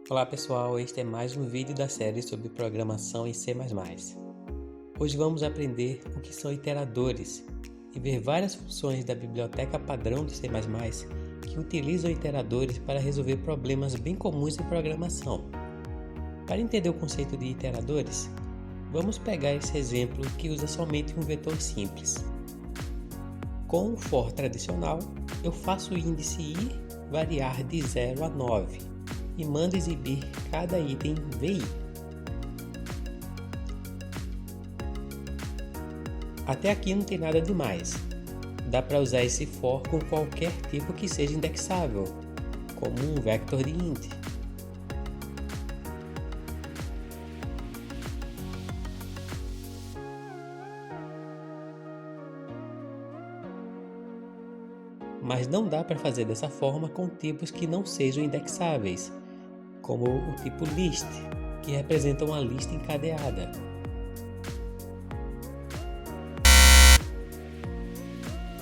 Olá pessoal, este é mais um vídeo da série sobre programação em C++. Hoje vamos aprender o que são iteradores e ver várias funções da biblioteca padrão do C++ que utilizam iteradores para resolver problemas bem comuns em programação. Para entender o conceito de iteradores, vamos pegar esse exemplo que usa somente um vetor simples. Com o for tradicional, eu faço o índice i variar de 0 a 9 e mando exibir cada item vi. Até aqui não tem nada demais. Dá para usar esse for com qualquer tipo que seja indexável, como um vector de int. Mas não dá para fazer dessa forma com tipos que não sejam indexáveis, como o tipo list, que representa uma lista encadeada.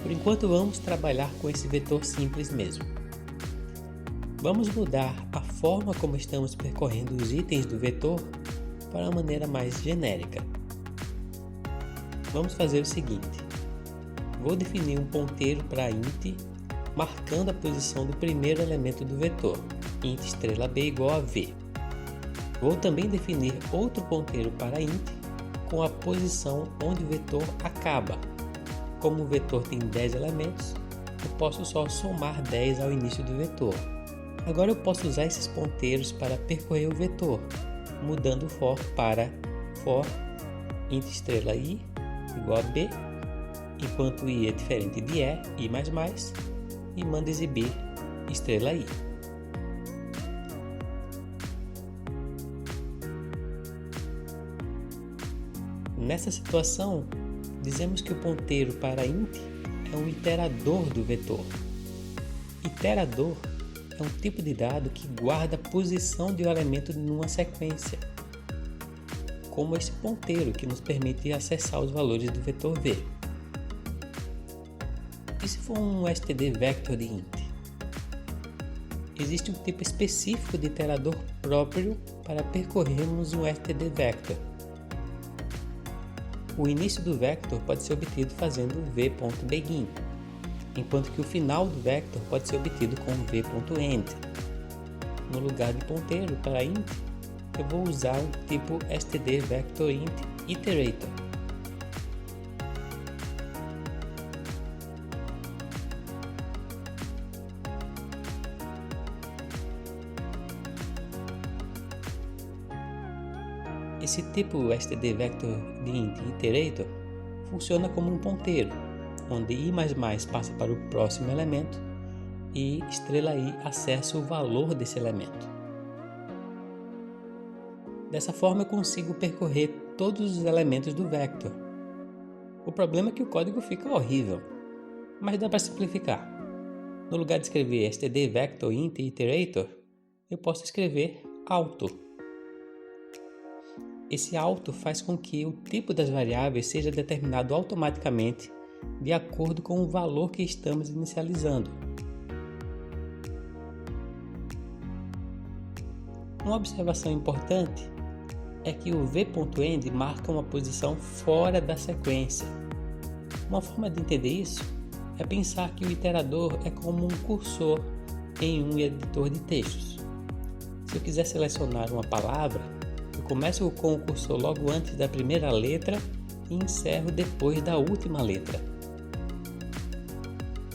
Por enquanto vamos trabalhar com esse vetor simples mesmo. Vamos mudar a forma como estamos percorrendo os itens do vetor para uma maneira mais genérica. Vamos fazer o seguinte: vou definir um ponteiro para int, marcando a posição do primeiro elemento do vetor, int estrela b igual a v. Vou também definir outro ponteiro para int com a posição onde o vetor acaba. Como o vetor tem 10 elementos, eu posso só somar 10 ao início do vetor. Agora eu posso usar esses ponteiros para percorrer o vetor, mudando o for para for int estrela i igual a b, enquanto i é diferente de i++, e mando exibir estrela i. Nessa situação, dizemos que o ponteiro para int é um iterador do vetor. Iterador é um tipo de dado que guarda a posição de um elemento numa sequência, como esse ponteiro que nos permite acessar os valores do vetor v. E se for um std vector de int? Existe um tipo específico de iterador próprio para percorrermos um std vector. O início do vector pode ser obtido fazendo v.begin, enquanto que o final do vector pode ser obtido com v.end. No lugar de ponteiro para int, eu vou usar o tipo std vector int iterator. Esse tipo std vector de int iterator funciona como um ponteiro, onde i++ passa para o próximo elemento e estrela i acessa o valor desse elemento. Dessa forma eu consigo percorrer todos os elementos do vector. O problema é que o código fica horrível, mas dá para simplificar. No lugar de escrever std vector int iterator, eu posso escrever auto. Esse auto faz com que o tipo das variáveis seja determinado automaticamente de acordo com o valor que estamos inicializando. Uma observação importante é que o v.end marca uma posição fora da sequência. Uma forma de entender isso é pensar que o iterador é como um cursor em um editor de textos. Se eu quiser selecionar uma palavra, eu começo com o cursor logo antes da primeira letra e encerro depois da última letra.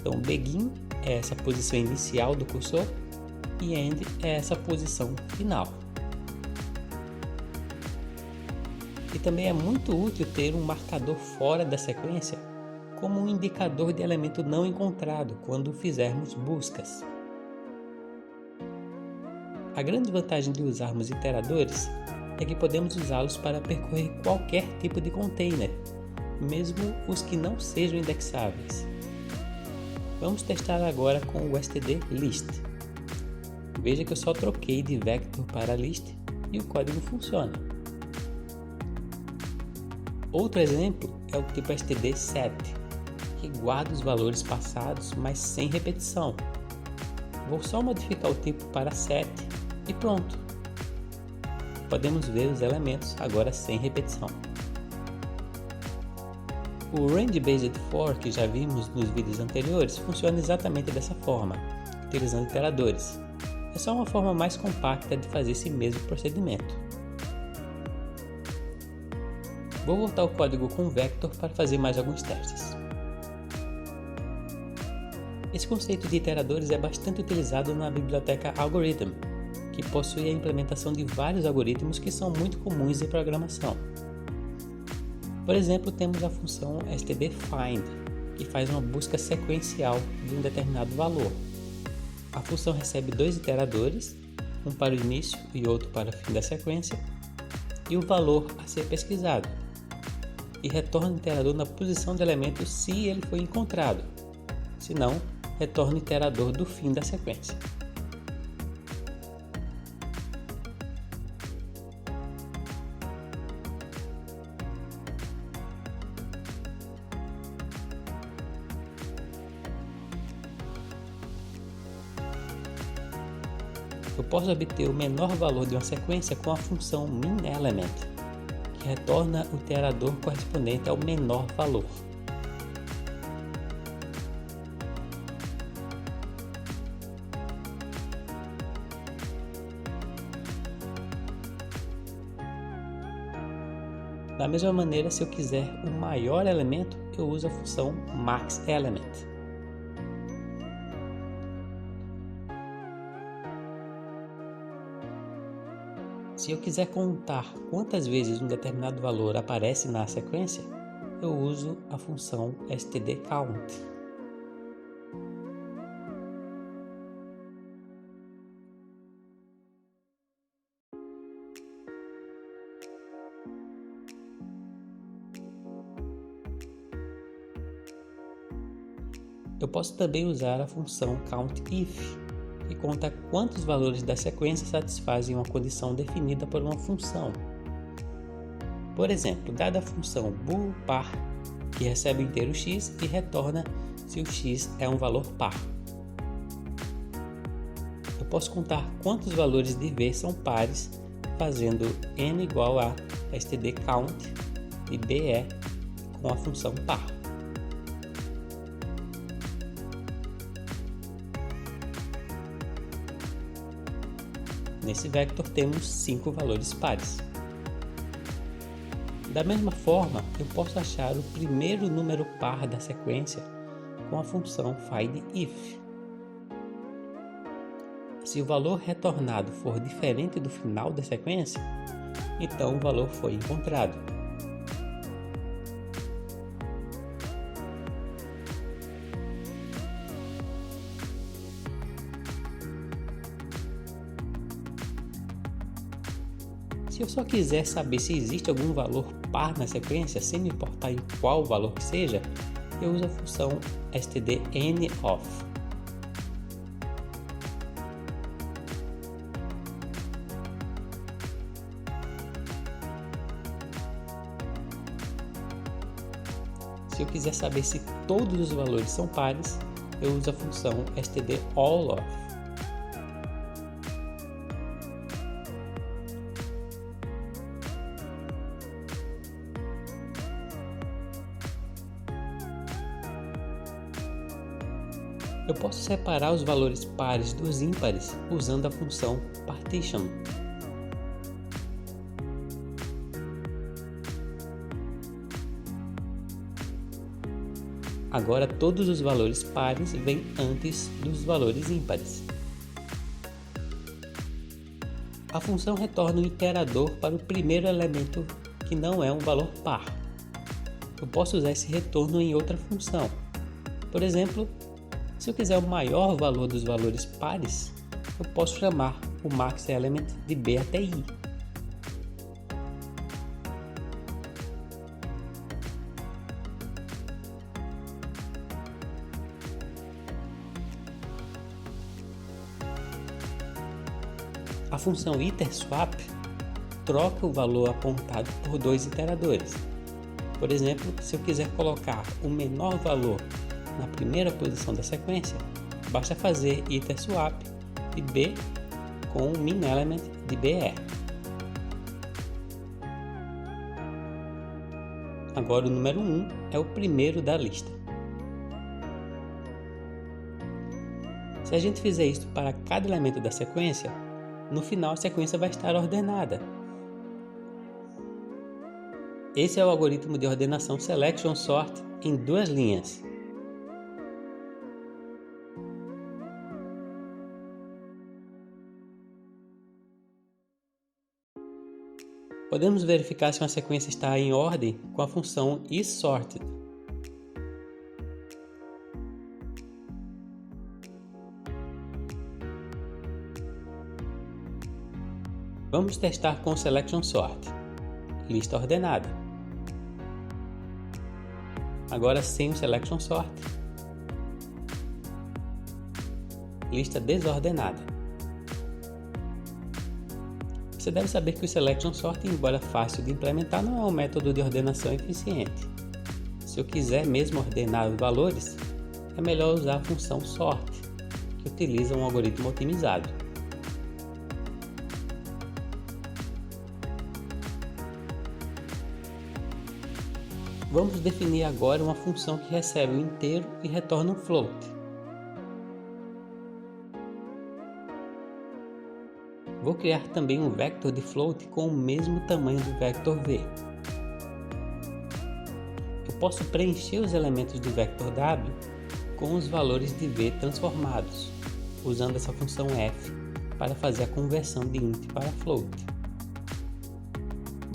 Então, begin é essa posição inicial do cursor e end é essa posição final. E também é muito útil ter um marcador fora da sequência como um indicador de elemento não encontrado quando fizermos buscas. A grande vantagem de usarmos iteradores é que podemos usá-los para percorrer qualquer tipo de container, mesmo os que não sejam indexáveis. Vamos testar agora com o std list. Veja que eu só troquei de vector para list e o código funciona. Outro exemplo é o tipo std set, que guarda os valores passados, mas sem repetição. Vou só modificar o tipo para set e pronto, podemos ver os elementos agora sem repetição. O Range Based For, que já vimos nos vídeos anteriores, funciona exatamente dessa forma, utilizando iteradores. É só uma forma mais compacta de fazer esse mesmo procedimento. Vou voltar ao código com o Vector para fazer mais alguns testes. Esse conceito de iteradores é bastante utilizado na biblioteca Algorithm, que possui a implementação de vários algoritmos que são muito comuns em programação. Por exemplo, temos a função stdFind, que faz uma busca sequencial de um determinado valor. A função recebe dois iteradores, um para o início e outro para o fim da sequência, e o valor a ser pesquisado, e retorna o iterador na posição do elemento se ele foi encontrado, se não, retorna o iterador do fim da sequência. Eu posso obter o menor valor de uma sequência com a função MinElement, que retorna o iterador correspondente ao menor valor. Da mesma maneira, se eu quiser o maior elemento, eu uso a função MaxElement. Se eu quiser contar quantas vezes um determinado valor aparece na sequência, eu uso a função stdCount. Eu posso também usar a função CountIf, que conta quantos valores da sequência satisfazem uma condição definida por uma função. Por exemplo, dada a função boolPar, que recebe o inteiro x e retorna se o x é um valor par. Eu posso contar quantos valores de v são pares, fazendo n igual a stdCount e be com a função par. Nesse vector temos 5 valores pares. Da mesma forma, eu posso achar o primeiro número par da sequência com a função findIf. Se o valor retornado for diferente do final da sequência, então o valor foi encontrado. Se eu só quiser saber se existe algum valor par na sequência, sem me importar em qual valor que seja, eu uso a função stdNof. Se eu quiser saber se todos os valores são pares, eu uso a função stdAllOf. Eu posso separar os valores pares dos ímpares usando a função partition. Agora todos os valores pares vêm antes dos valores ímpares. A função retorna um iterador para o primeiro elemento que não é um valor par. Eu posso usar esse retorno em outra função. Por exemplo, se eu quiser o maior valor dos valores pares, eu posso chamar o MaxElement de b até i. A função iterSwap troca o valor apontado por dois iteradores. Por exemplo, se eu quiser colocar o menor valor na primeira posição da sequência, basta fazer iterSwap de b com o MinElement de be. Agora o número 1 é o primeiro da lista. Se a gente fizer isso para cada elemento da sequência, no final a sequência vai estar ordenada. Esse é o algoritmo de ordenação Selection Sort em 2 linhas. Podemos verificar se uma sequência está em ordem com a função isSorted. Vamos testar com o Selection Sort. Lista ordenada. Agora sem o Selection Sort. Lista desordenada. Você deve saber que o Selection Sort, embora fácil de implementar, não é um método de ordenação eficiente. Se eu quiser mesmo ordenar os valores, é melhor usar a função sort, que utiliza um algoritmo otimizado. Vamos definir agora uma função que recebe um inteiro e retorna um float. Vou criar também um vector de float com o mesmo tamanho do vector v. Eu posso preencher os elementos do vector w com os valores de v transformados, usando essa função f para fazer a conversão de int para float.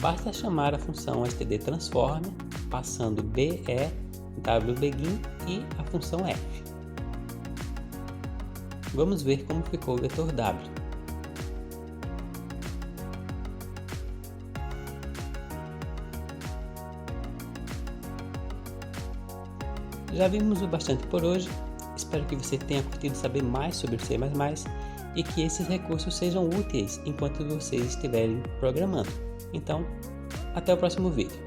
Basta chamar a função stdTransform, passando be, wbegin e a função f. Vamos ver como ficou o vetor w. Já vimos o bastante por hoje, espero que você tenha curtido saber mais sobre C++ e que esses recursos sejam úteis enquanto vocês estiverem programando. Então, até o próximo vídeo.